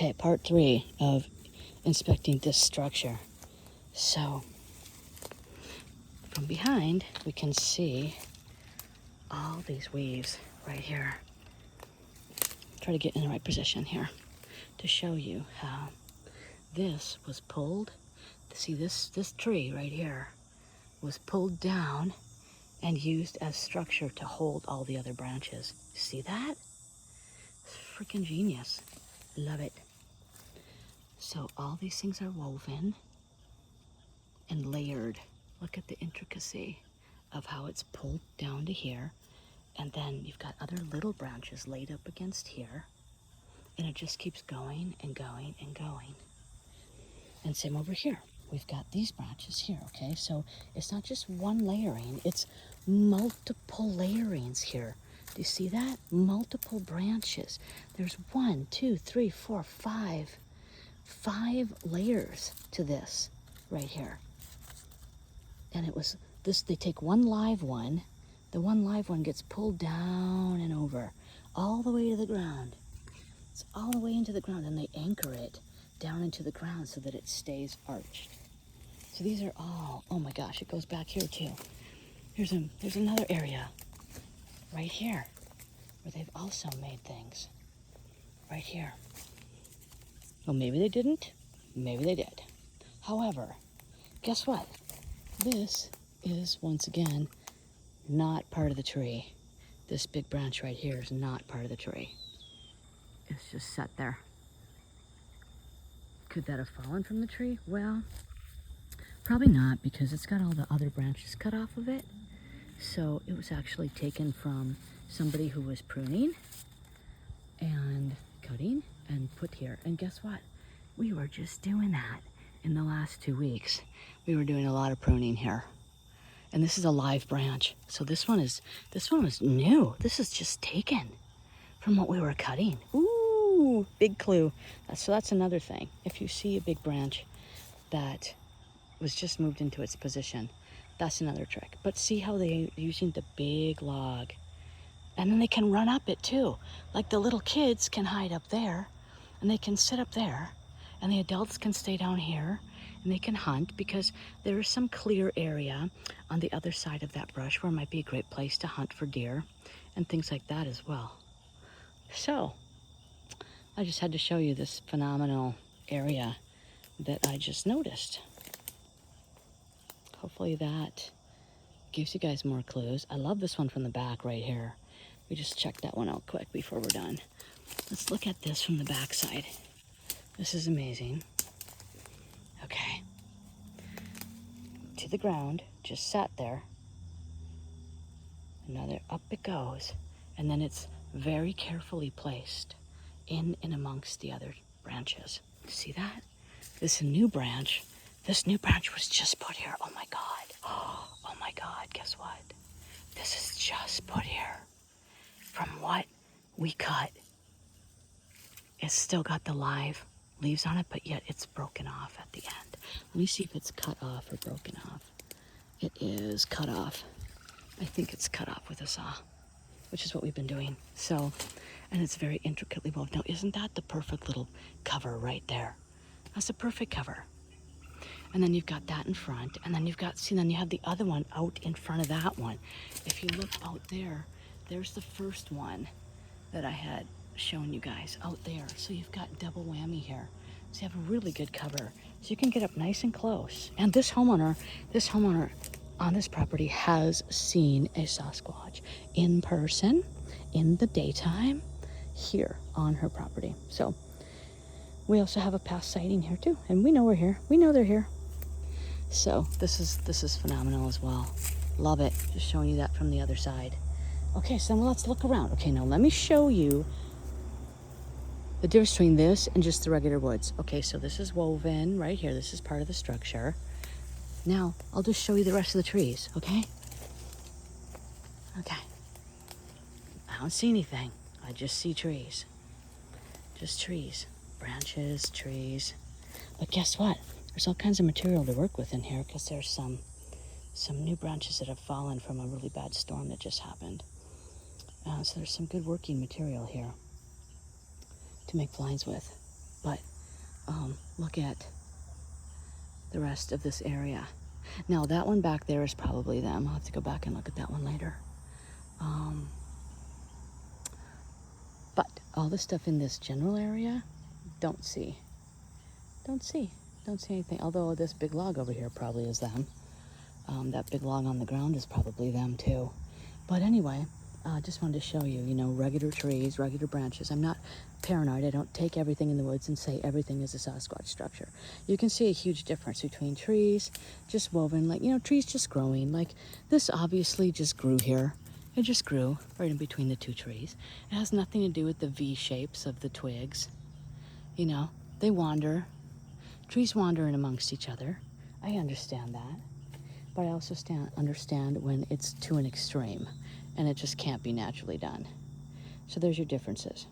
Okay, part 3 of inspecting this structure. So, from behind, we can see all these weaves right here. Try to get in the right position here to show you how this was pulled. See, this tree right here was pulled down and used as structure to hold all the other branches. See that? It's freaking genius. Love it. So all these things are woven and layered. Look at the intricacy of how it's pulled down to here. And then you've got other little branches laid up against here. And it just keeps going and going and going. And same over here. We've got these branches here, okay? So it's not just one layering, it's multiple layerings here. Do you see that? Multiple branches. There's 1, 2, 3, 4, 5. 5 layers to this right here. And it was this, they take one live one, the one live one gets pulled down and over, all the way to the ground. It's all the way into the ground, and they anchor it down into the ground so that it stays arched. So these are all, oh my gosh, it goes back here too. There's another area right here where they've also made things. Right here. Well, maybe they didn't, maybe they did. However, guess what? This is, once again, not part of the tree. This big branch right here is not part of the tree. It's just set there. Could that have fallen from the tree? Well, probably not, because it's got all the other branches cut off of it. So it was actually taken from somebody who was pruning and cutting and put here. And guess what? We were just doing that in the last 2 weeks. We were doing a lot of pruning here. And this is a live branch. So this one was new. This is just taken from what we were cutting. Ooh, big clue. So that's another thing. If you see a big branch that was just moved into its position, that's another trick. But see how they're using the big log. And then they can run up it too. Like the little kids can hide up there, and they can sit up there, and the adults can stay down here, and they can hunt, because there is some clear area on the other side of that brush where it might be a great place to hunt for deer and things like that as well. So I just had to show you this phenomenal area that I just noticed. Hopefully that gives you guys more clues. I love this one from the back right here. We just checked that one out quick before we're done. Let's look at this from the back side. This is amazing. Okay. To the ground, just sat there. Another up it goes. And then it's very carefully placed in and amongst the other branches. See that? This new branch was just put here. Oh my God. Oh my God, guess what? This is just put here from what we cut. It's still got the live leaves on it, but yet it's broken off at the end. Let me see if it's cut off or broken off. It is cut off. I think it's cut off with a saw, which is what we've been doing. So, and it's very intricately woven. Now, isn't that the perfect little cover right there? That's a perfect cover. And then you've got that in front, and then you've got, see, then you have the other one out in front of that one. If you look out there, there's the first one that I had shown you guys out there. So you've got double whammy here. So you have a really good cover. So you can get up nice and close. And this homeowner on this property has seen a Sasquatch in person, in the daytime, here on her property. So we also have a past sighting here too. And we know we're here. We know they're here. So this is phenomenal as well. Love it. Just showing you that from the other side. Okay, so let's look around. Okay, now let me show you the difference between this and just the regular woods. Okay, so this is woven right here. This is part of the structure. Now, I'll just show you the rest of the trees, okay? Okay. I don't see anything. I just see trees. Just trees. Branches, trees. But guess what? There's all kinds of material to work with in here, because there's some new branches that have fallen from a really bad storm that just happened. So there's some good working material here to make blinds with. But look at the rest of this area. Now that one back there is probably them. I'll have to go back and look at that one later. But all the stuff in this general area, don't see. Don't see anything. Although this big log over here probably is them. That big log on the ground is probably them too. But anyway, just wanted to show you, you know, regular trees, regular branches. I'm not paranoid. I don't take everything in the woods and say everything is a Sasquatch structure. You can see a huge difference between trees just woven, like, you know, trees just growing. Like this obviously just grew here. It just grew right in between the two trees. It has nothing to do with the V shapes of the twigs. You know, they wander. Trees wander in amongst each other. I understand that. But I also understand when it's to an extreme and it just can't be naturally done. So there's your differences.